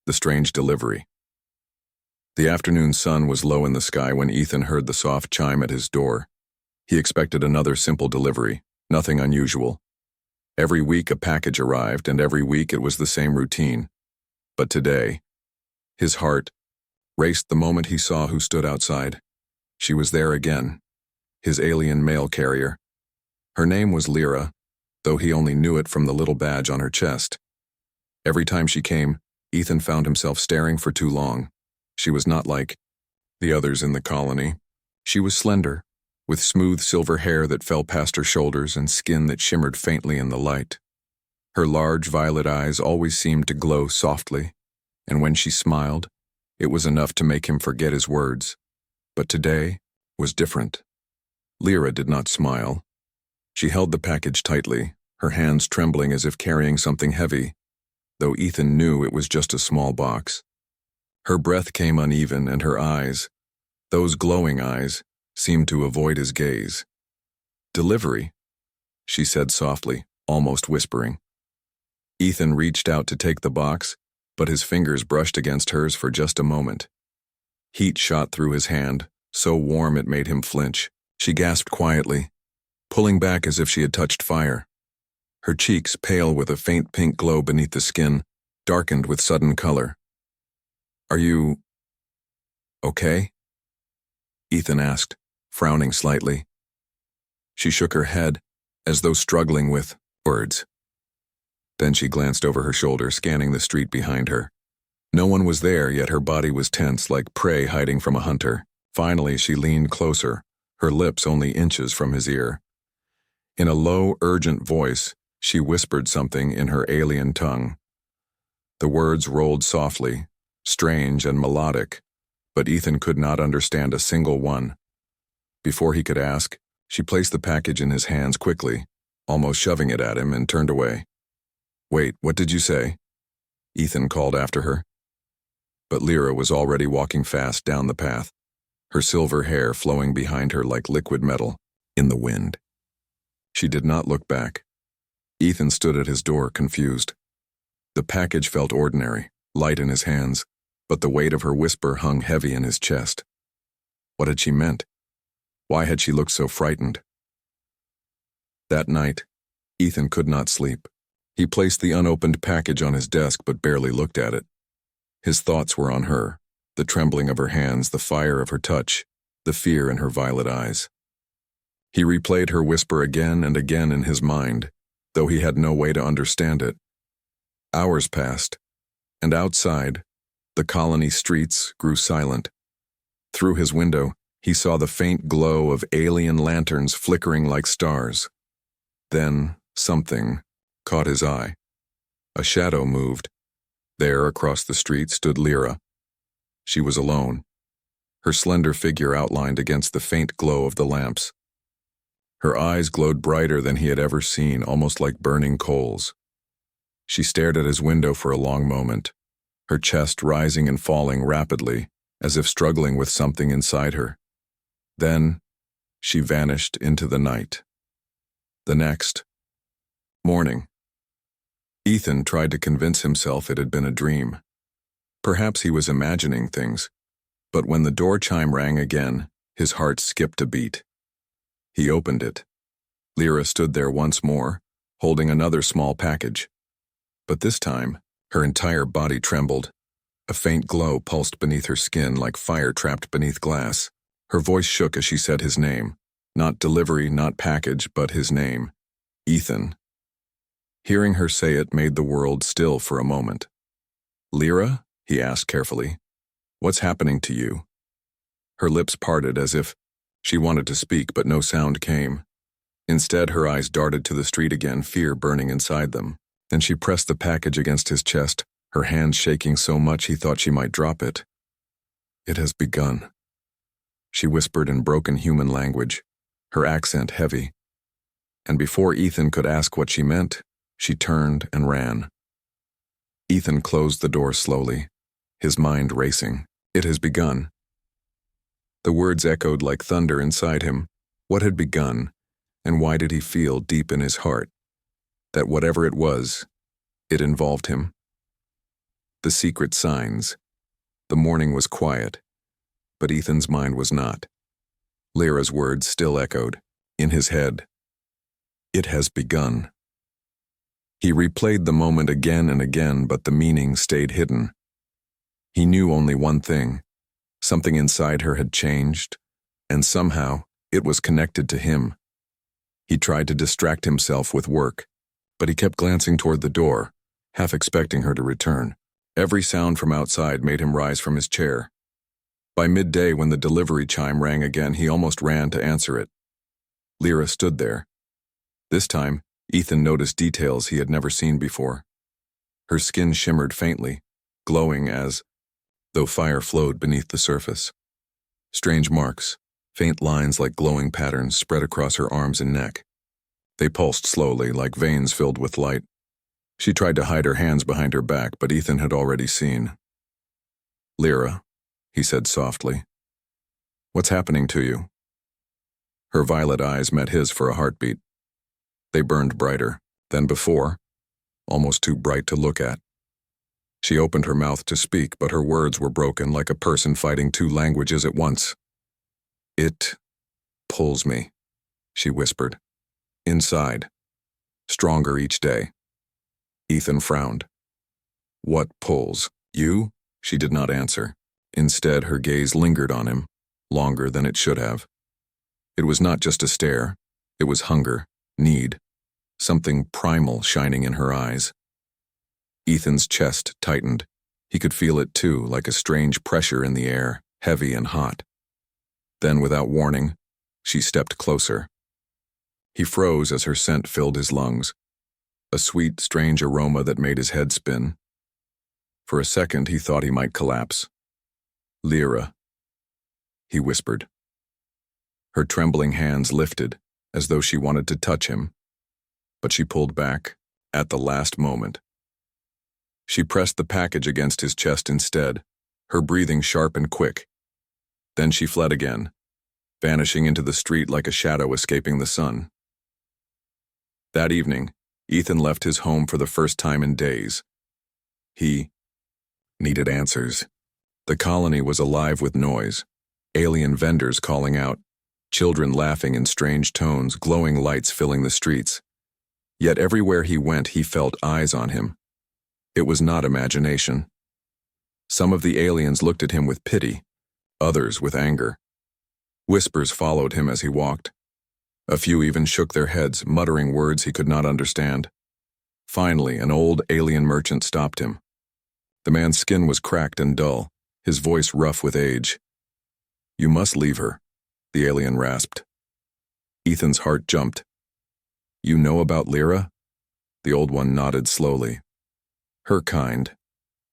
The strange delivery. The afternoon sun was low in the sky when Ethan heard the soft chime at his door. He expected another simple delivery, nothing unusual. Every week a package arrived, and every week it was the same routine. But today, his heart raced the moment he saw who stood outside. She was there again, his alien mail carrier. Her name was Lyra, though he only knew it from the little badge on her chest. Every time she came, Ethan found himself staring for too long. She was not like the others in the colony. She was slender, with smooth silver hair that fell past her shoulders and skin that shimmered faintly in the light. Her large violet eyes always seemed to glow softly, and when she smiled, it was enough to make him forget his words. But today was different. Lyra did not smile. She held the package tightly, her hands trembling as if carrying something heavy, though Ethan knew it was just a small box. Her breath came uneven, and her eyes, those glowing eyes, seemed to avoid his gaze. "Delivery," she said softly, almost whispering. Ethan reached out to take the box, but his fingers brushed against hers for just a moment. Heat shot through his hand, so warm it made him flinch. She gasped quietly, pulling back as if she had touched fire. Her cheeks, pale with a faint pink glow beneath the skin, darkened with sudden color. "Are you okay?" Ethan asked, frowning slightly. She shook her head, as though struggling with words. Then she glanced over her shoulder, scanning the street behind her. No one was there, yet her body was tense, like prey hiding from a hunter. Finally, she leaned closer, her lips only inches from his ear. In a low, urgent voice, she whispered something in her alien tongue. The words rolled softly, strange and melodic, but Ethan could not understand a single one. Before he could ask, she placed the package in his hands quickly, almost shoving it at him, and turned away. "Wait, what did you say?" Ethan called after her. But Lyra was already walking fast down the path, her silver hair flowing behind her like liquid metal in the wind. She did not look back. Ethan stood at his door, confused. The package felt ordinary, light in his hands, but the weight of her whisper hung heavy in his chest. What had she meant? Why had she looked so frightened? That night, Ethan could not sleep. He placed the unopened package on his desk but barely looked at it. His thoughts were on her, the trembling of her hands, the fire of her touch, the fear in her violet eyes. He replayed her whisper again and again in his mind, though he had no way to understand it. Hours passed, and outside, the colony streets grew silent. Through his window, he saw the faint glow of alien lanterns flickering like stars. Then, something caught his eye. A shadow moved. There, across the street, stood Lyra. She was alone, her slender figure outlined against the faint glow of the lamps. Her eyes glowed brighter than he had ever seen, almost like burning coals. She stared at his window for a long moment, her chest rising and falling rapidly, as if struggling with something inside her. Then, she vanished into the night. The next morning, Ethan tried to convince himself it had been a dream. Perhaps he was imagining things, but when the door chime rang again, his heart skipped a beat. He opened it. Lyra stood there once more, holding another small package. But this time, her entire body trembled. A faint glow pulsed beneath her skin like fire trapped beneath glass. Her voice shook as she said his name. Not delivery, not package, but his name. Ethan. Hearing her say it made the world still for a moment. "Lyra?" he asked carefully. "What's happening to you?" Her lips parted as if she wanted to speak, but no sound came. Instead, her eyes darted to the street again, fear burning inside them. Then she pressed the package against his chest, her hands shaking so much he thought she might drop it. "It has begun," she whispered in broken human language, her accent heavy. And before Ethan could ask what she meant, she turned and ran. Ethan closed the door slowly, his mind racing. It has begun. The words echoed like thunder inside him. What had begun, and why did he feel deep in his heart that whatever it was, it involved him? The secret signs. The morning was quiet, but Ethan's mind was not. Lyra's words still echoed in his head. It has begun. He replayed the moment again and again, but the meaning stayed hidden. He knew only one thing. Something inside her had changed, and somehow it was connected to him. He tried to distract himself with work, but he kept glancing toward the door, half expecting her to return. Every sound from outside made him rise from his chair. By midday, when the delivery chime rang again, he almost ran to answer it. Lyra stood there. This time, Ethan noticed details he had never seen before. Her skin shimmered faintly, glowing as though fire flowed beneath the surface. Strange marks, faint lines like glowing patterns, spread across her arms and neck. They pulsed slowly, like veins filled with light. She tried to hide her hands behind her back, but Ethan had already seen. "Lyra," he said softly, "what's happening to you?" Her violet eyes met his for a heartbeat. They burned brighter than before, almost too bright to look at. She opened her mouth to speak, but her words were broken like a person fighting two languages at once. "It pulls me," she whispered. "Inside. Stronger each day." Ethan frowned. "What pulls? You?" She did not answer. Instead, her gaze lingered on him, longer than it should have. It was not just a stare. It was hunger, need, something primal shining in her eyes. Ethan's chest tightened. He could feel it too, like a strange pressure in the air, heavy and hot. Then, without warning, she stepped closer. He froze as her scent filled his lungs, a sweet, strange aroma that made his head spin. For a second, he thought he might collapse. "Lyra," he whispered. Her trembling hands lifted, as though she wanted to touch him, but she pulled back at the last moment. She pressed the package against his chest instead, her breathing sharp and quick. Then she fled again, vanishing into the street like a shadow escaping the sun. That evening, Ethan left his home for the first time in days. He needed answers. The colony was alive with noise, alien vendors calling out, children laughing in strange tones, glowing lights filling the streets. Yet everywhere he went, he felt eyes on him. It was not imagination. Some of the aliens looked at him with pity, others with anger. Whispers followed him as he walked. A few even shook their heads, muttering words he could not understand. Finally, an old alien merchant stopped him. The man's skin was cracked and dull, his voice rough with age. "You must leave her," the alien rasped. Ethan's heart jumped. "You know about Lyra?" The old one nodded slowly. "Her kind.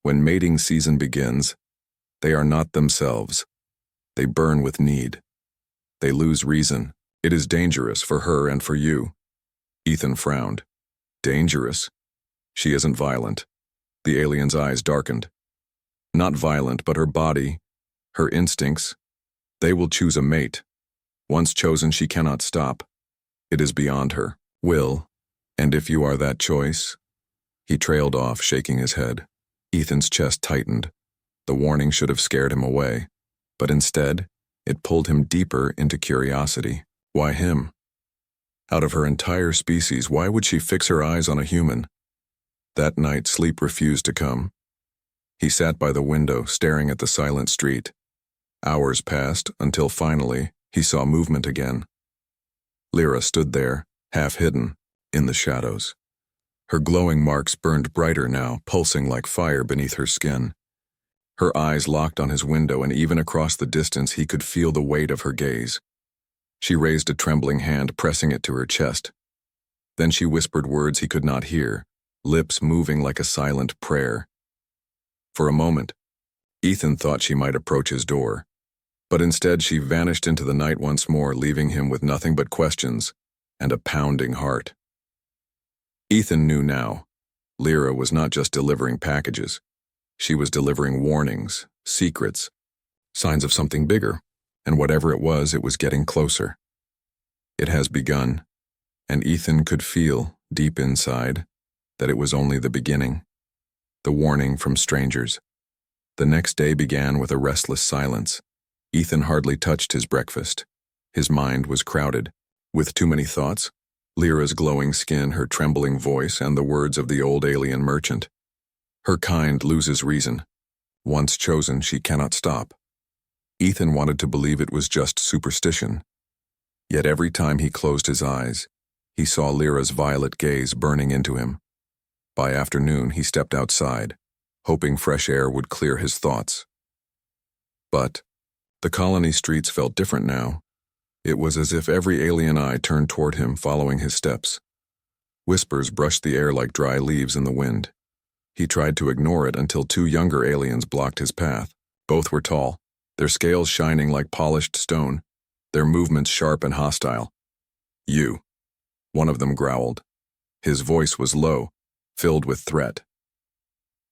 When mating season begins, they are not themselves. They burn with need. They lose reason. It is dangerous for her and for you." Ethan frowned. "Dangerous? She isn't violent." The alien's eyes darkened. "Not violent, but her body, her instincts, they will choose a mate. Once chosen, she cannot stop. It is beyond her will, and if you are that choice..." He trailed off, shaking his head. Ethan's chest tightened. The warning should have scared him away, but instead, it pulled him deeper into curiosity. Why him? Out of her entire species, why would she fix her eyes on a human? That night, sleep refused to come. He sat by the window, staring at the silent street. Hours passed, until finally, he saw movement again. Lyra stood there, half hidden, in the shadows. Her glowing marks burned brighter now, pulsing like fire beneath her skin. Her eyes locked on his window, and even across the distance he could feel the weight of her gaze. She raised a trembling hand, pressing it to her chest. Then she whispered words he could not hear, lips moving like a silent prayer. For a moment, Ethan thought she might approach his door, but instead she vanished into the night once more, leaving him with nothing but questions and a pounding heart. Ethan knew now. Lyra was not just delivering packages. She was delivering warnings, secrets, signs of something bigger, and whatever it was getting closer. It has begun, and Ethan could feel, deep inside, that it was only the beginning. the warning from strangers. The next day began with a restless silence. Ethan hardly touched his breakfast. His mind was crowded with too many thoughts. Lyra's glowing skin, her trembling voice, and the words of the old alien merchant. Her kind loses reason. Once chosen, she cannot stop. Ethan wanted to believe it was just superstition. Yet every time he closed his eyes, he saw Lyra's violet gaze burning into him. By afternoon, he stepped outside, hoping fresh air would clear his thoughts. But the colony streets felt different now. It was as if every alien eye turned toward him, following his steps. Whispers brushed the air like dry leaves in the wind. He tried to ignore it until two younger aliens blocked his path. Both were tall, their scales shining like polished stone, their movements sharp and hostile. "You," one of them growled. His voice was low, filled with threat.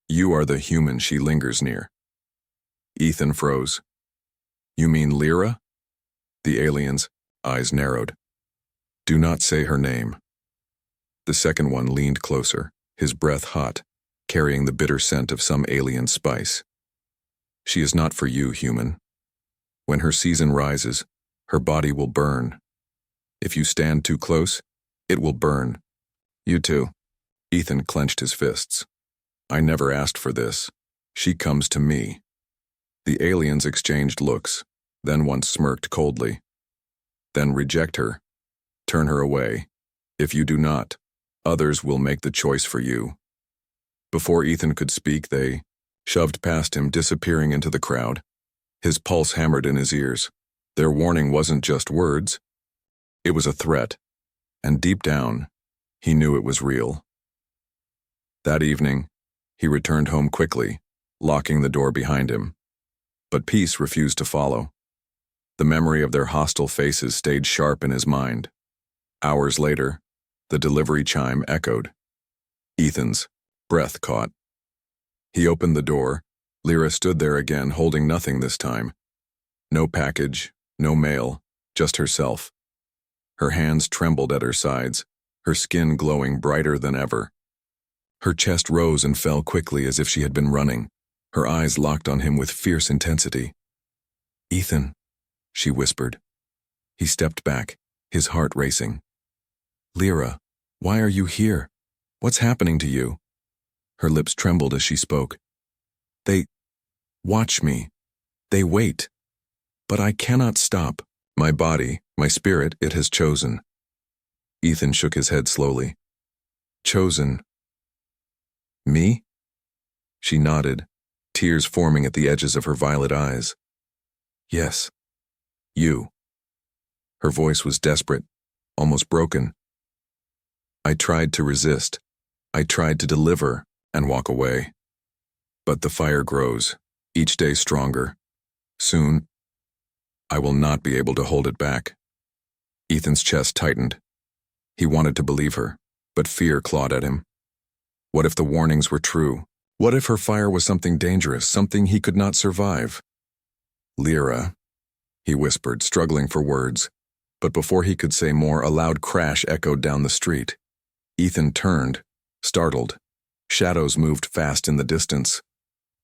"You are the human she lingers near." Ethan froze. "You mean Lyra?" The alien's eyes narrowed. "Do not say her name." The second one leaned closer, his breath hot, carrying the bitter scent of some alien spice. "She is not for you, human. When her season rises, her body will burn. If you stand too close, it will burn. You too." Ethan clenched his fists. "I never asked for this. She comes to me." The aliens exchanged looks, then one smirked coldly. "Then reject her. Turn her away. If you do not, others will make the choice for you." Before Ethan could speak, they shoved past him, disappearing into the crowd. His pulse hammered in his ears. Their warning wasn't just words. It was a threat, and deep down, he knew it was real. That evening, he returned home quickly, locking the door behind him. But peace refused to follow. The memory of their hostile faces stayed sharp in his mind. Hours later, the delivery chime echoed. Ethan's breath caught. He opened the door. Lyra stood there again, holding nothing this time. No package, no mail, just herself. Her hands trembled at her sides, her skin glowing brighter than ever. Her chest rose and fell quickly as if she had been running, her eyes locked on him with fierce intensity. "Ethan," she whispered. He stepped back, his heart racing. "Lyra, why are you here? What's happening to you?" Her lips trembled as she spoke. "They watch me. They wait. But I cannot stop. My body, my spirit, it has chosen." Ethan shook his head slowly. "Chosen? Me?" She nodded, tears forming at the edges of her violet eyes. "Yes, you." Her voice was desperate, almost broken. "I tried to resist. I tried to deliver and walk away. But the fire grows, each day stronger. Soon, I will not be able to hold it back." Ethan's chest tightened. He wanted to believe her, but fear clawed at him. What if the warnings were true? What if her fire was something dangerous, something he could not survive? "Lyra," he whispered, struggling for words. But before he could say more, a loud crash echoed down the street. Ethan turned, startled. Shadows moved fast in the distance.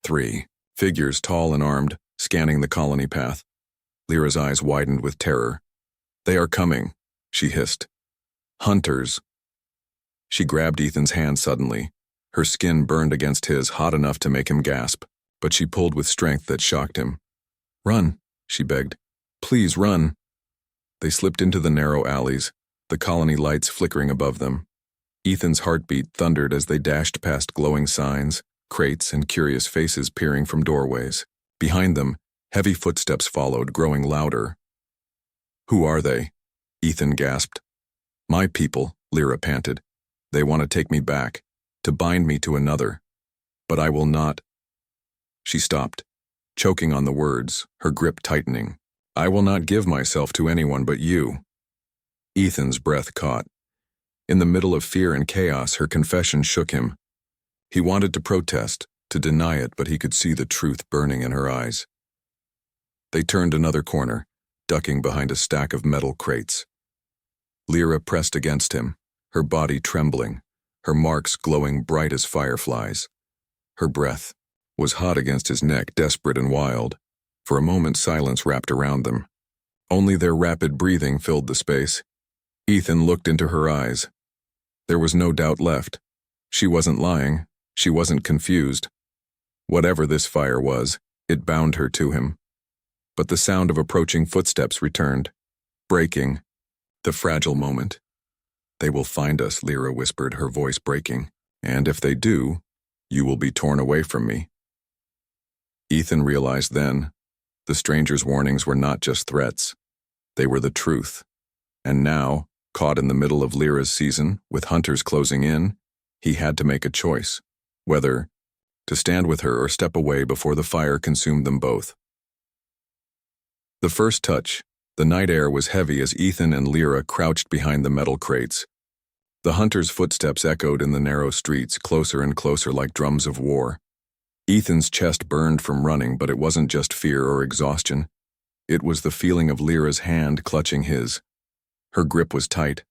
3 figures, tall and armed, scanning the colony path. Lyra's eyes widened with terror. "They are coming," she hissed. "Hunters." She grabbed Ethan's hand suddenly. Her skin burned against his, hot enough to make him gasp, but she pulled with strength that shocked him. "Run," she begged. "Please run." They slipped into the narrow alleys, the colony lights flickering above them. Ethan's heartbeat thundered as they dashed past glowing signs, crates, and curious faces peering from doorways. Behind them, heavy footsteps followed, growing louder. "Who are they?" Ethan gasped. "My people," Lyra panted. "They want to take me back, to bind me to another. But I will not." She stopped, choking on the words, her grip tightening. "I will not give myself to anyone but you." Ethan's breath caught. In the middle of fear and chaos, her confession shook him. He wanted to protest, to deny it, but he could see the truth burning in her eyes. They turned another corner, ducking behind a stack of metal crates. Lyra pressed against him, her body trembling, her marks glowing bright as fireflies. Her breath was hot against his neck, desperate and wild. For a moment, silence wrapped around them. Only their rapid breathing filled the space. Ethan looked into her eyes. There was no doubt left. She wasn't lying. She wasn't confused. Whatever this fire was, it bound her to him. But the sound of approaching footsteps returned, breaking the fragile moment. "They will find us," Lyra whispered, her voice breaking. "And if they do, you will be torn away from me." Ethan realized then, the stranger's warnings were not just threats. They were the truth. And now, caught in the middle of Lyra's season, with hunters closing in, he had to make a choice, whether to stand with her or step away before the fire consumed them both. The first touch, the night air was heavy as Ethan and Lyra crouched behind the metal crates. The hunters' footsteps echoed in the narrow streets, closer and closer like drums of war. Ethan's chest burned from running, but it wasn't just fear or exhaustion. It was the feeling of Lyra's hand clutching his. Her grip was tight,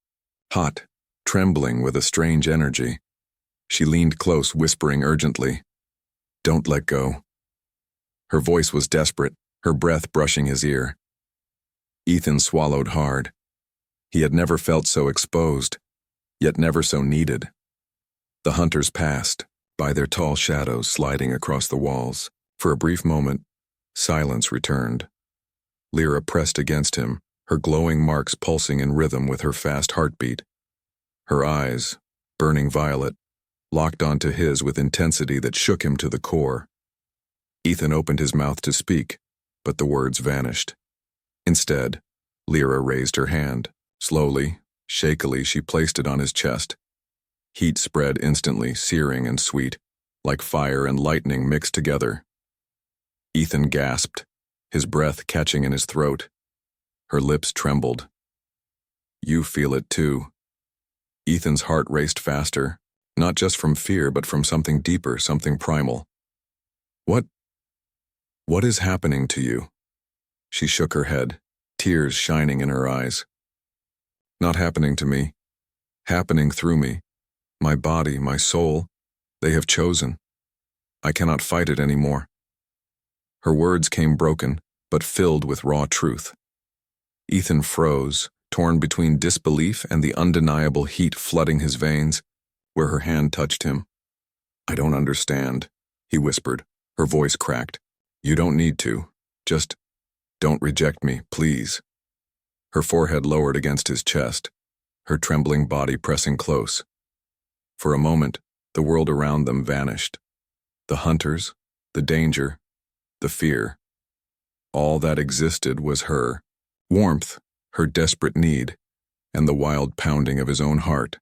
hot, trembling with a strange energy. She leaned close, whispering urgently, "Don't let go." Her voice was desperate, her breath brushing his ear. Ethan swallowed hard. He had never felt so exposed, yet never so needed. The hunters passed, by their tall shadows sliding across the walls. For a brief moment, silence returned. Lyra pressed against him, her glowing marks pulsing in rhythm with her fast heartbeat. Her eyes, burning violet, locked onto his with intensity that shook him to the core. Ethan opened his mouth to speak, but the words vanished. Instead, Lyra raised her hand. Slowly, shakily, she placed it on his chest. Heat spread instantly, searing and sweet, like fire and lightning mixed together. Ethan gasped, his breath catching in his throat. Her lips trembled. "You feel it too." Ethan's heart raced faster, not just from fear, but from something deeper, something primal. What is happening to you?" She shook her head, tears shining in her eyes. "Not happening to me. Happening through me. My body, my soul, they have chosen. I cannot fight it anymore." Her words came broken, but filled with raw truth. Ethan froze, torn between disbelief and the undeniable heat flooding his veins, where her hand touched him. "I don't understand," he whispered, her voice cracked. "You don't need to. Just don't reject me, please." Her forehead lowered against his chest, her trembling body pressing close. For a moment, the world around them vanished. The hunters, the danger, the fear. All that existed was her warmth, her desperate need, and the wild pounding of his own heart.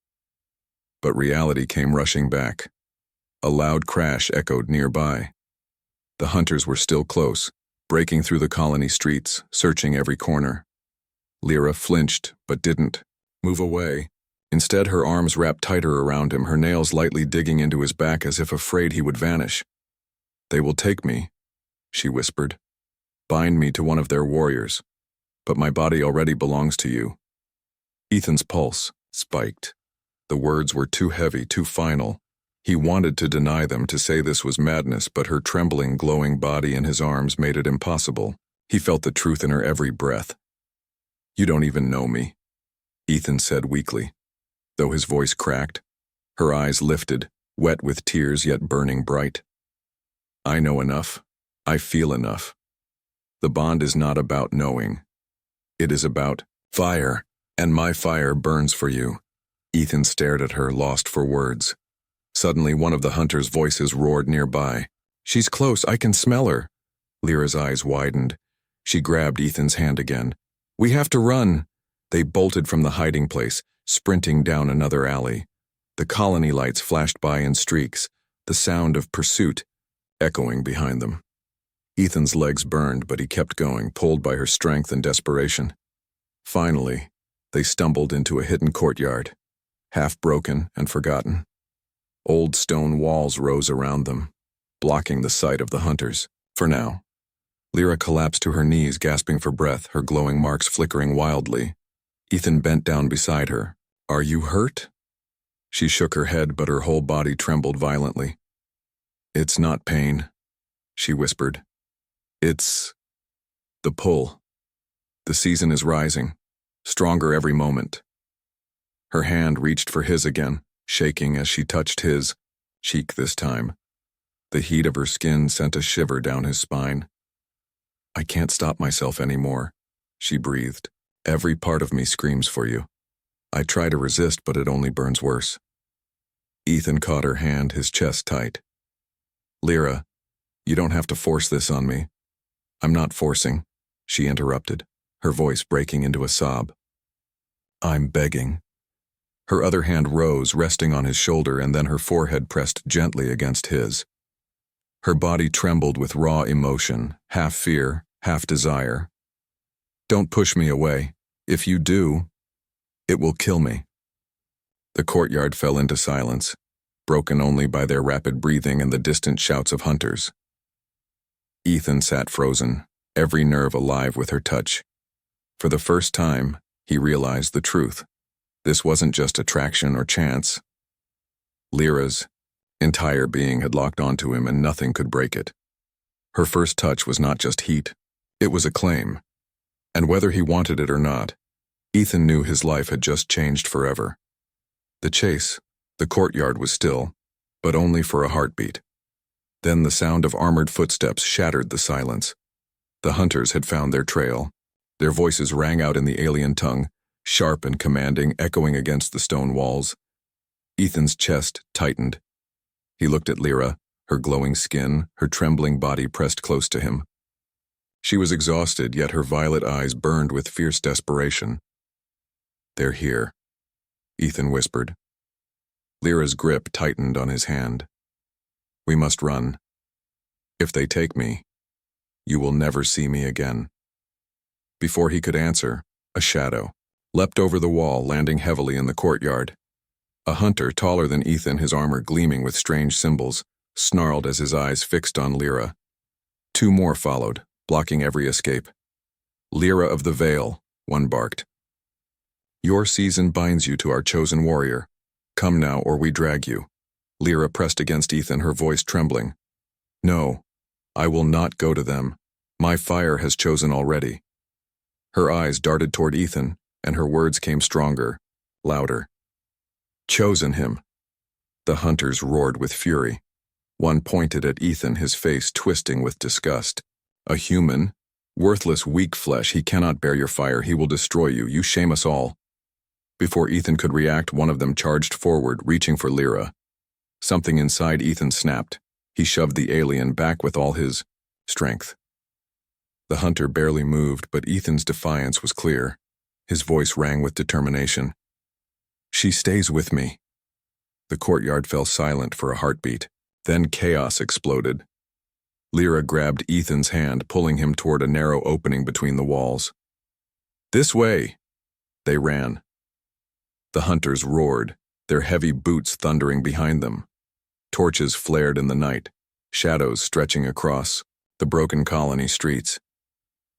But reality came rushing back. A loud crash echoed nearby. The hunters were still close, breaking through the colony streets, searching every corner. Lyra flinched, but didn't move away. Instead, her arms wrapped tighter around him, her nails lightly digging into his back as if afraid he would vanish. "They will take me," she whispered. "Bind me to one of their warriors. But my body already belongs to you." Ethan's pulse spiked. The words were too heavy, too final. He wanted to deny them, to say this was madness, but her trembling, glowing body in his arms made it impossible. He felt the truth in her every breath. "You don't even know me," Ethan said weakly. Though his voice cracked, her eyes lifted, wet with tears yet burning bright. "I know enough. I feel enough. The bond is not about knowing. It is about fire, and my fire burns for you." Ethan stared at her, lost for words. Suddenly, one of the hunters' voices roared nearby. "She's close, I can smell her." Lyra's eyes widened. She grabbed Ethan's hand again. "We have to run." They bolted from the hiding place, sprinting down another alley. The colony lights flashed by in streaks, the sound of pursuit echoing behind them. Ethan's legs burned, but he kept going, pulled by her strength and desperation. Finally, they stumbled into a hidden courtyard, half broken and forgotten. Old stone walls rose around them, blocking the sight of the hunters, for now. Lyra collapsed to her knees, gasping for breath, her glowing marks flickering wildly. Ethan bent down beside her. "Are you hurt?" She shook her head, but her whole body trembled violently. It's not pain, she whispered. It's the pull. The season is rising, stronger every moment. Her hand reached for his again, shaking as she touched his cheek this time. The heat of her skin sent a shiver down his spine. I can't stop myself anymore, she breathed. Every part of me screams for you. I try to resist, but it only burns worse. Ethan caught her hand, his chest tight. Lyra, you don't have to force this on me. I'm not forcing, she interrupted, her voice breaking into a sob. I'm begging. Her other hand rose, resting on his shoulder, and then her forehead pressed gently against his. Her body trembled with raw emotion, half fear, half desire. Don't push me away. If you do, it will kill me. The courtyard fell into silence, broken only by their rapid breathing and the distant shouts of hunters. Ethan sat frozen, every nerve alive with her touch. For the first time, he realized the truth. This wasn't just attraction or chance. Lyra's entire being had locked onto him, and nothing could break it. Her first touch was not just heat, it was a claim. And whether he wanted it or not, Ethan knew his life had just changed forever. The chase, the courtyard was still, but only for a heartbeat. Then the sound of armored footsteps shattered the silence. The hunters had found their trail. Their voices rang out in the alien tongue, sharp and commanding, echoing against the stone walls. Ethan's chest tightened. He looked at Lyra, her glowing skin, her trembling body pressed close to him. She was exhausted, yet her violet eyes burned with fierce desperation. They're here, Ethan whispered. Lyra's grip tightened on his hand. We must run. If they take me, you will never see me again. Before he could answer, a shadow leapt over the wall, landing heavily in the courtyard. A hunter, taller than Ethan, his armor gleaming with strange symbols, snarled as his eyes fixed on Lyra. Two more followed, blocking every escape. Lyra of the Veil, one barked. Your season binds you to our chosen warrior. Come now, or we drag you. Lyra pressed against Ethan, her voice trembling. No, I will not go to them. My fire has chosen already. Her eyes darted toward Ethan, and her words came stronger, louder. Chosen him. The hunters roared with fury. One pointed at Ethan, his face twisting with disgust. A human? Worthless, weak flesh. He cannot bear your fire. He will destroy you. You shame us all. Before Ethan could react, one of them charged forward, reaching for Lyra. Something inside Ethan snapped. He shoved the alien back with all his strength. The hunter barely moved, but Ethan's defiance was clear. His voice rang with determination. She stays with me. The courtyard fell silent for a heartbeat. Then chaos exploded. Lyra grabbed Ethan's hand, pulling him toward a narrow opening between the walls. This way! They ran. The hunters roared, their heavy boots thundering behind them. Torches flared in the night, shadows stretching across the broken colony streets.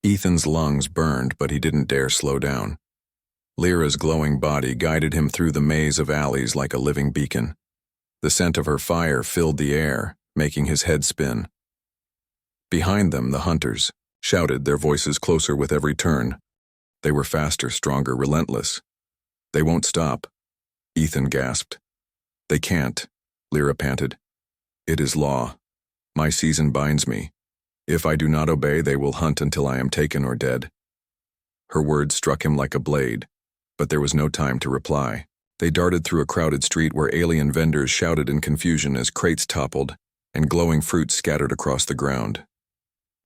Ethan's lungs burned, but he didn't dare slow down. Lyra's glowing body guided him through the maze of alleys like a living beacon. The scent of her fire filled the air, making his head spin. Behind them, the hunters shouted, their voices closer with every turn. They were faster, stronger, relentless. They won't stop, Ethan gasped. They can't, Lyra panted. It is law. My season binds me. If I do not obey, they will hunt until I am taken or dead. Her words struck him like a blade, but there was no time to reply. They darted through a crowded street where alien vendors shouted in confusion as crates toppled and glowing fruit scattered across the ground.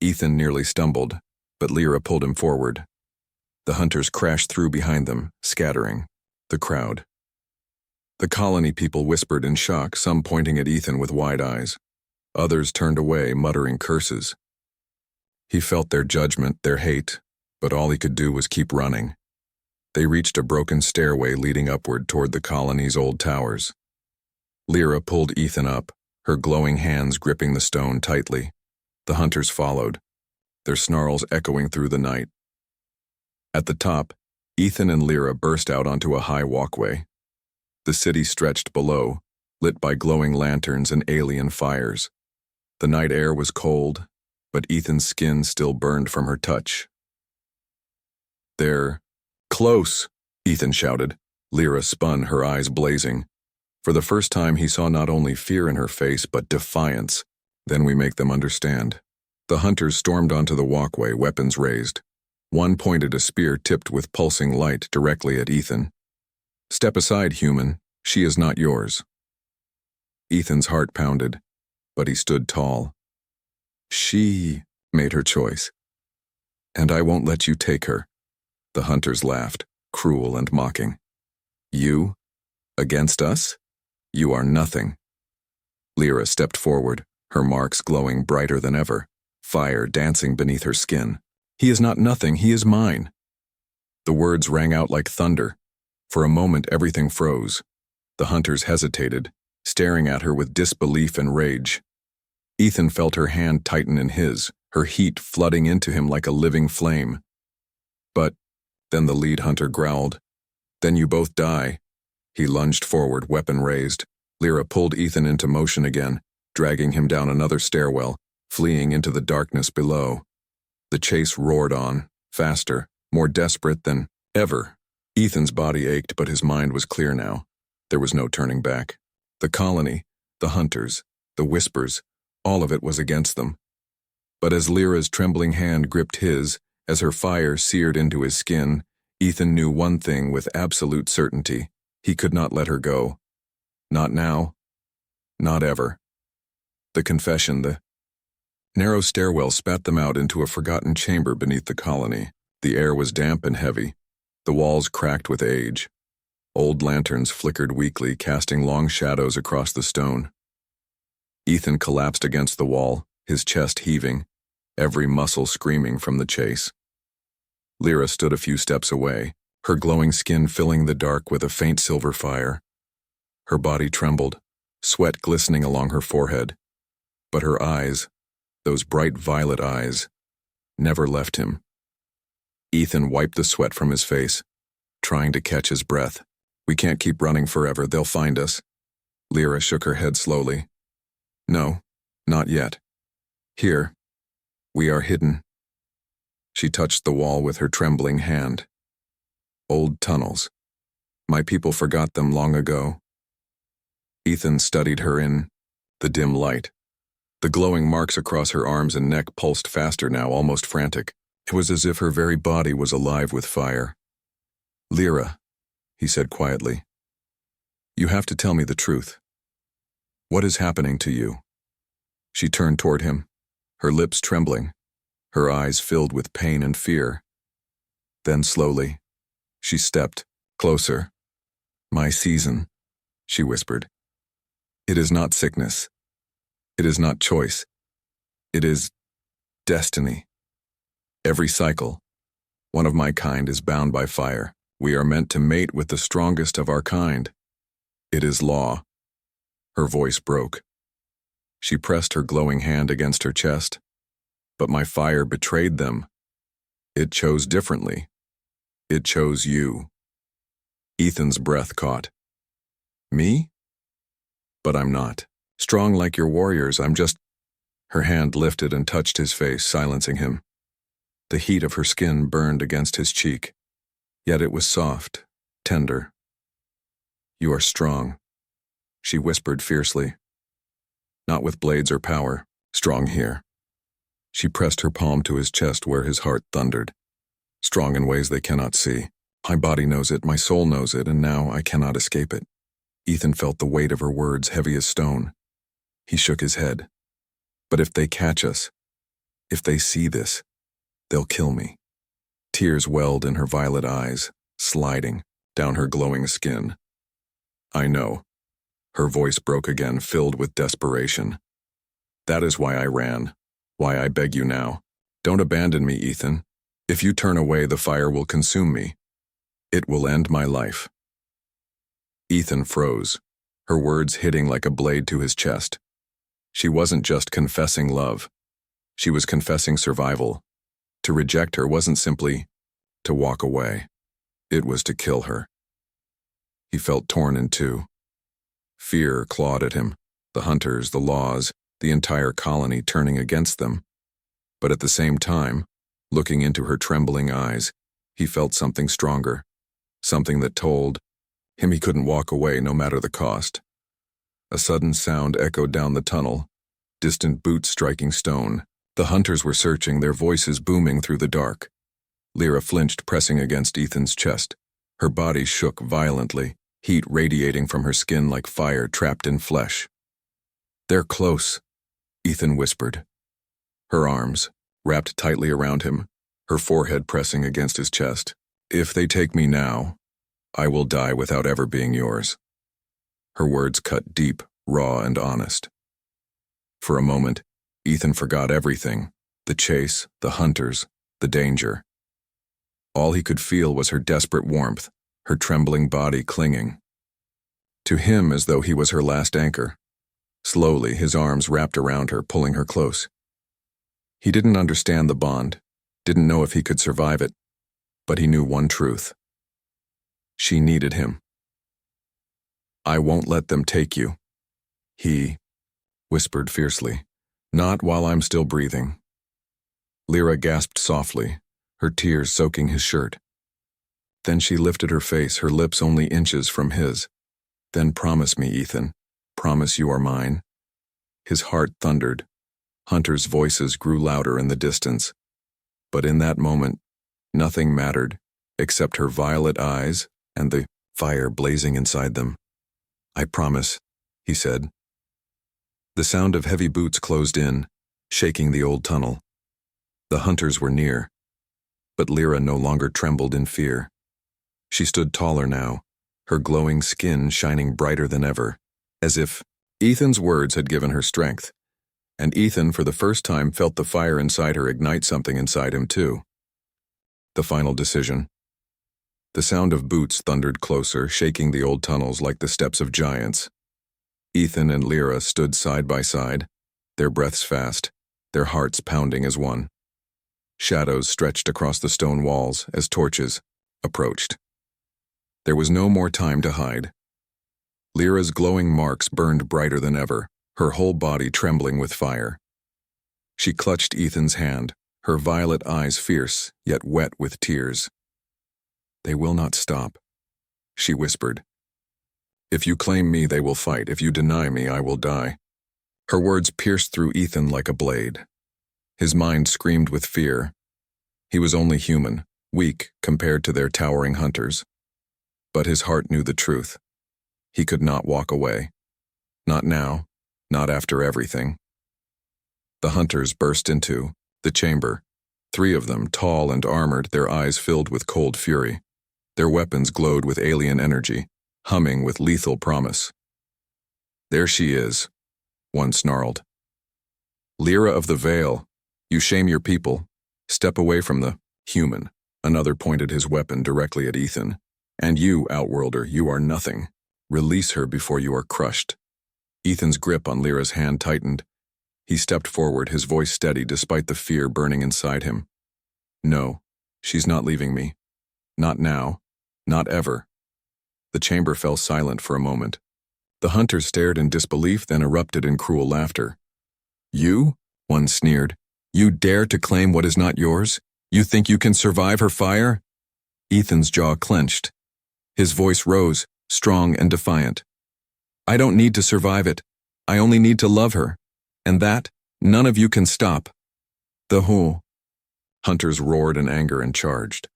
Ethan nearly stumbled, but Lyra pulled him forward. The hunters crashed through behind them, scattering the crowd. The colony people whispered in shock, some pointing at Ethan with wide eyes. Others turned away, muttering curses. He felt their judgment, their hate, but all he could do was keep running. They reached a broken stairway leading upward toward the colony's old towers. Lyra pulled Ethan up, her glowing hands gripping the stone tightly. The hunters followed, their snarls echoing through the night. At the top, Ethan and Lyra burst out onto a high walkway. The city stretched below, lit by glowing lanterns and alien fires. The night air was cold, but Ethan's skin still burned from her touch. "They're close," Ethan shouted. Lyra spun, her eyes blazing. For the first time he saw not only fear in her face, but defiance. "Then we make them understand." The hunters stormed onto the walkway, weapons raised. One pointed a spear tipped with pulsing light directly at Ethan. "Step aside, human. She is not yours." Ethan's heart pounded, but he stood tall. "She made her choice, and I won't let you take her." The hunters laughed, cruel and mocking. "You? Against us? You are nothing." Lyra stepped forward, her marks glowing brighter than ever, fire dancing beneath her skin. "He is not nothing, he is mine." The words rang out like thunder. For a moment everything froze. The hunters hesitated, staring at her with disbelief and rage. Ethan felt her hand tighten in his, her heat flooding into him like a living flame. "But," then the lead hunter growled, "then you both die." He lunged forward, weapon raised. Lyra pulled Ethan into motion again, dragging him down another stairwell, fleeing into the darkness below. The chase roared on, faster, more desperate than ever. Ethan's body ached, but his mind was clear now. There was no turning back. The colony, the hunters, the whispers, all of it was against them. But as Lyra's trembling hand gripped his, as her fire seared into his skin, Ethan knew one thing with absolute certainty. He could not let her go. Not now. Not ever. The confession, the narrow stairwell spat them out into a forgotten chamber beneath the colony. The air was damp and heavy. The walls cracked with age. Old lanterns flickered weakly, casting long shadows across the stone. Ethan collapsed against the wall, his chest heaving, every muscle screaming from the chase. Lyra stood a few steps away, her glowing skin filling the dark with a faint silver fire. Her body trembled, sweat glistening along her forehead. But her eyes, those bright violet eyes, never left him. Ethan wiped the sweat from his face, trying to catch his breath. "We can't keep running forever, they'll find us." Lyra shook her head slowly. "No, not yet. Here, we are hidden." She touched the wall with her trembling hand. "Old tunnels. My people forgot them long ago." Ethan studied her in the dim light. The glowing marks across her arms and neck pulsed faster now, almost frantic. It was as if her very body was alive with fire. "Lyra," he said quietly, "you have to tell me the truth. What is happening to you?" She turned toward him, her lips trembling, her eyes filled with pain and fear. Then slowly, she stepped closer. "My season," she whispered. "It is not sickness. It is not choice. It is destiny. Every cycle, one of my kind is bound by fire. We are meant to mate with the strongest of our kind. It is law." Her voice broke. She pressed her glowing hand against her chest. "But my fire betrayed them. It chose differently. It chose you." Ethan's breath caught. "Me? But I'm not. Strong like your warriors, I'm just—" Her hand lifted and touched his face, silencing him. The heat of her skin burned against his cheek, yet it was soft, tender. "You are strong," she whispered fiercely. "Not with blades or power, strong here." She pressed her palm to his chest where his heart thundered. "Strong in ways they cannot see. My body knows it, my soul knows it, and now I cannot escape it." Ethan felt the weight of her words heavy as stone. He shook his head. "But if they catch us, if they see this, they'll kill me." Tears welled in her violet eyes, sliding down her glowing skin. "I know." Her voice broke again, filled with desperation. "That is why I ran, why I beg you now. Don't abandon me, Ethan. If you turn away, the fire will consume me. It will end my life." Ethan froze, her words hitting like a blade to his chest. She wasn't just confessing love. She was confessing survival. To reject her wasn't simply to walk away. It was to kill her. He felt torn in two. Fear clawed at him. The hunters, the laws, the entire colony turning against them. But at the same time, looking into her trembling eyes, he felt something stronger, something that told him he couldn't walk away no matter the cost. A sudden sound echoed down the tunnel, distant boots striking stone. The hunters were searching, their voices booming through the dark. Lyra flinched, pressing against Ethan's chest. Her body shook violently, heat radiating from her skin like fire trapped in flesh. "They're close," Ethan whispered. Her arms, wrapped tightly around him, her forehead pressing against his chest. "If they take me now, I will die without ever being yours." Her words cut deep, raw, and honest. For a moment, Ethan forgot everything, the chase, the hunters, the danger. All he could feel was her desperate warmth, her trembling body clinging to him as though he was her last anchor. Slowly, his arms wrapped around her, pulling her close. He didn't understand the bond, didn't know if he could survive it, but he knew one truth. She needed him. "I won't let them take you," he whispered fiercely. "Not while I'm still breathing." Lyra gasped softly, her tears soaking his shirt. Then she lifted her face, her lips only inches from his. "Then promise me, Ethan. Promise you are mine." His heart thundered. Hunters' voices grew louder in the distance. But in that moment, nothing mattered except her violet eyes and the fire blazing inside them. "I promise," he said. The sound of heavy boots closed in, shaking the old tunnel. The hunters were near, but Lyra no longer trembled in fear. She stood taller now, her glowing skin shining brighter than ever, as if Ethan's words had given her strength. And Ethan, for the first time, felt the fire inside her ignite something inside him too. The final decision. The sound of boots thundered closer, shaking the old tunnels like the steps of giants. Ethan and Lyra stood side by side, their breaths fast, their hearts pounding as one. Shadows stretched across the stone walls as torches approached. There was no more time to hide. Lyra's glowing marks burned brighter than ever, her whole body trembling with fire. She clutched Ethan's hand, her violet eyes fierce, yet wet with tears. "They will not stop," she whispered. "If you claim me, they will fight. If you deny me, I will die." Her words pierced through Ethan like a blade. His mind screamed with fear. He was only human, weak compared to their towering hunters. But his heart knew the truth. He could not walk away. Not now, not after everything. The hunters burst into the chamber, 3 of them, tall and armored, their eyes filled with cold fury. Their weapons glowed with alien energy, humming with lethal promise. "There she is," one snarled. "Lyra of the Veil, you shame your people. Step away from the human," another pointed his weapon directly at Ethan. "And you, Outworlder, you are nothing. Release her before you are crushed." Ethan's grip on Lyra's hand tightened. He stepped forward, his voice steady despite the fear burning inside him. "No, she's not leaving me. Not now. Not ever." The chamber fell silent for a moment. The hunters stared in disbelief, then erupted in cruel laughter. "You?" one sneered. "You dare to claim what is not yours? You think you can survive her fire?" Ethan's jaw clenched. His voice rose, strong and defiant. "I don't need to survive it. I only need to love her. And that, none of you can stop." "The who?" Hunters roared in anger and charged.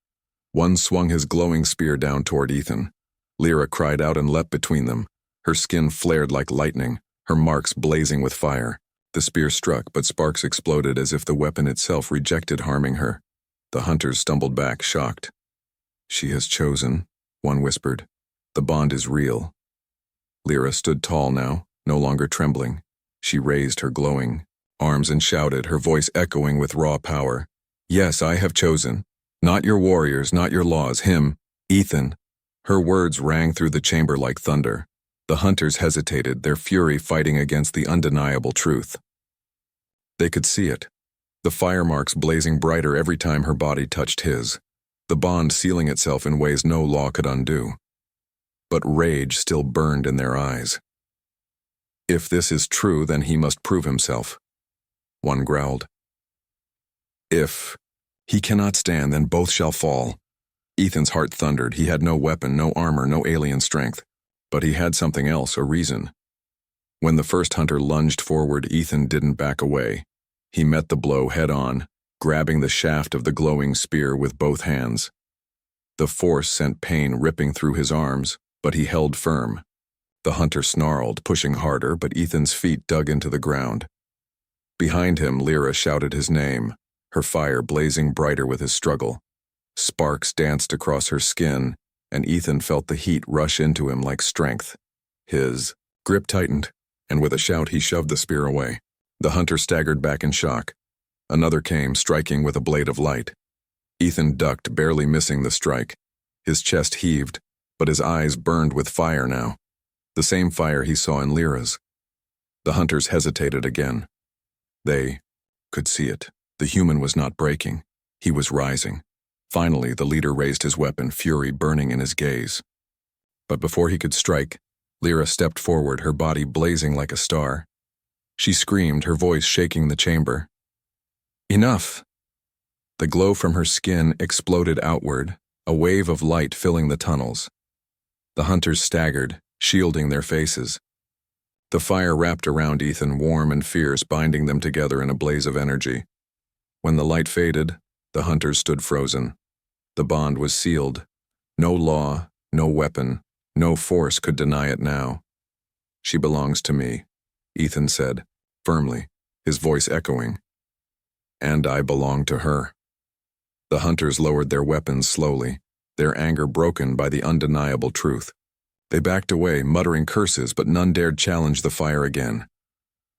One swung his glowing spear down toward Ethan. Lyra cried out and leapt between them. Her skin flared like lightning, her marks blazing with fire. The spear struck, but sparks exploded as if the weapon itself rejected harming her. The hunters stumbled back, shocked. "She has chosen," one whispered. "The bond is real." Lyra stood tall now, no longer trembling. She raised her glowing arms and shouted, her voice echoing with raw power. "Yes, I have chosen. Not your warriors, not your laws, him, Ethan." Her words rang through the chamber like thunder. The hunters hesitated, their fury fighting against the undeniable truth. They could see it, the fire marks blazing brighter every time her body touched his, the bond sealing itself in ways no law could undo. But rage still burned in their eyes. If this is true, then he must prove himself. One growled. If he cannot stand, then both shall fall. Ethan's heart thundered. He had no weapon, no armor, no alien strength. But he had something else, a reason. When the first hunter lunged forward, Ethan didn't back away. He met the blow head-on, grabbing the shaft of the glowing spear with both hands. The force sent pain ripping through his arms, but he held firm. The hunter snarled, pushing harder, but Ethan's feet dug into the ground. Behind him, Lyra shouted his name, her fire blazing brighter with his struggle. Sparks danced across her skin, and Ethan felt the heat rush into him like strength. His grip tightened, and with a shout he shoved the spear away. The hunter staggered back in shock. Another came, striking with a blade of light. Ethan ducked, barely missing the strike. His chest heaved, but his eyes burned with fire now. The same fire he saw in Lyra's. The hunters hesitated again. They could see it. The human was not breaking. He was rising. Finally, the leader raised his weapon, fury burning in his gaze. But before he could strike, Lyra stepped forward, her body blazing like a star. She screamed, her voice shaking the chamber. Enough! The glow from her skin exploded outward, a wave of light filling the tunnels. The hunters staggered, shielding their faces. The fire wrapped around Ethan, warm and fierce, binding them together in a blaze of energy. When the light faded, the hunters stood frozen. The bond was sealed. No law, no weapon, no force could deny it now. She belongs to me, Ethan said, firmly, his voice echoing. And I belong to her. The hunters lowered their weapons slowly, their anger broken by the undeniable truth. They backed away, muttering curses, but none dared challenge the fire again.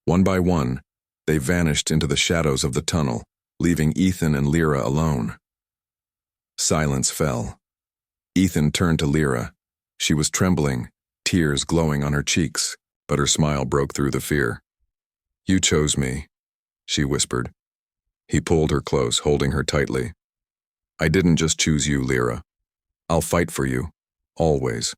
One by one, they vanished into the shadows of the tunnel, leaving Ethan and Lyra alone. Silence fell. Ethan turned to Lyra. She was trembling, tears glowing on her cheeks, but her smile broke through the fear. You chose me, she whispered. He pulled her close, holding her tightly. I didn't just choose you, Lyra. I'll fight for you, always.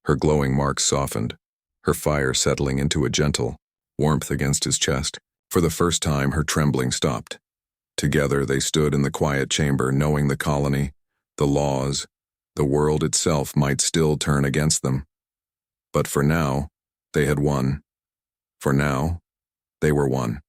Her glowing marks softened, her fire settling into a gentle warmth against his chest. For the first time, her trembling stopped. Together they stood in the quiet chamber, knowing the colony, the laws, the world itself might still turn against them. But for now, they had won. For now, they were one.